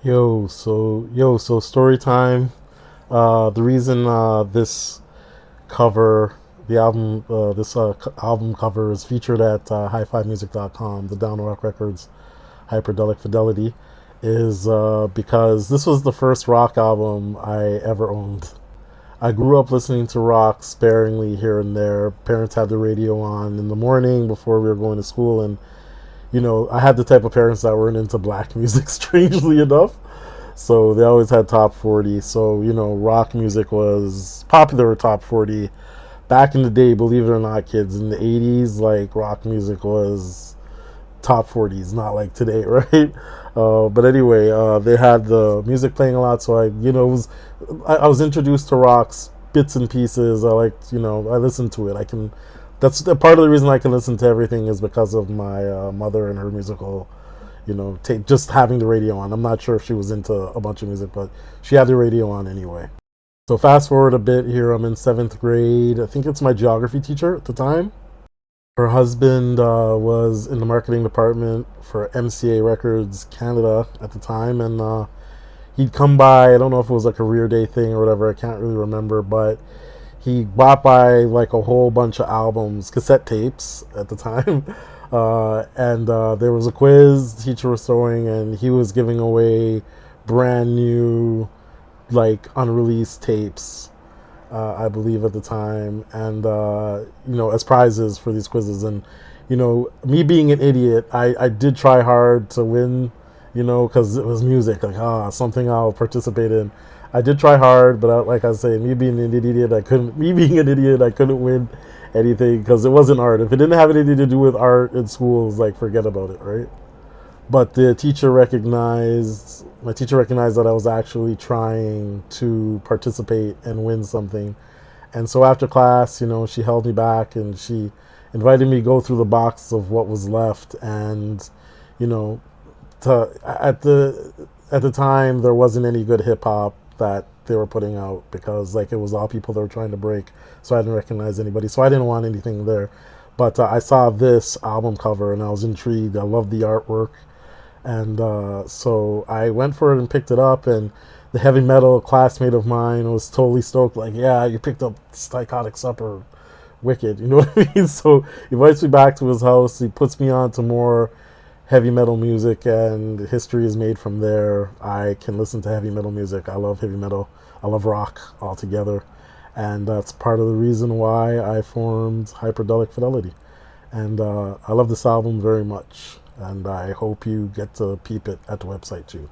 So story time. The reason this cover, the album, album cover is featured at hi-fi music.com, the Down Rock Records Hyperdelic Fidelity, is because this was the first rock album I ever owned. I grew up listening to rock sparingly here and there. Parents had the radio on in the morning before we were going to school, and I had the type of parents that weren't into black music, strangely enough. So they always had top 40. So, rock music was popular top 40. Back in the day, believe it or not, kids, in the 80s, like rock music was top 40s, not like today, right? But anyway, they had the music playing a lot. So I was introduced to rocks, bits and pieces. I listened to it. That's part of the reason I can listen to everything is because of my mother and her musical, just having the radio on. I'm not sure if she was into a bunch of music, but she had the radio on anyway. So fast forward a bit here, I'm in seventh grade. I think it's my geography teacher at the time. Her husband was in the marketing department for MCA Records Canada at the time, and he'd come by. I don't know if it was like a career day thing or whatever. I can't really remember, but he bought by like a whole bunch of albums, cassette tapes at the time. And there was a quiz the teacher was throwing, and he was giving away brand new, like unreleased tapes, I believe at the time, and as prizes for these quizzes. And me being an idiot, I did try hard to win, because it was music, like something I'll participate in. I did try hard, but like I say, me being an idiot, I couldn't. Me being an idiot, I couldn't win anything because it wasn't art. If it didn't have anything to do with art in school, it's like forget about it, right? But my teacher recognized that I was actually trying to participate and win something. And so after class, she held me back and she invited me to go through the box of what was left. And, you know, at the time there wasn't any good hip hop that they were putting out because like it was all people that were trying to break. So I didn't recognize anybody. So I didn't want anything there. But I saw this album cover and I was intrigued. I loved the artwork. And so I went for it and picked it up, and the heavy metal classmate of mine was totally stoked, like, yeah, you picked up Psychotic Supper, wicked, you know what I mean? So he invites me back to his house, he puts me on to more heavy metal music, and history is made from there. I can listen to heavy metal music. I love heavy metal. I love rock altogether. And that's part of the reason why I formed Hyperdelic Fidelity. And I love this album very much. And I hope you get to peep it at the website too.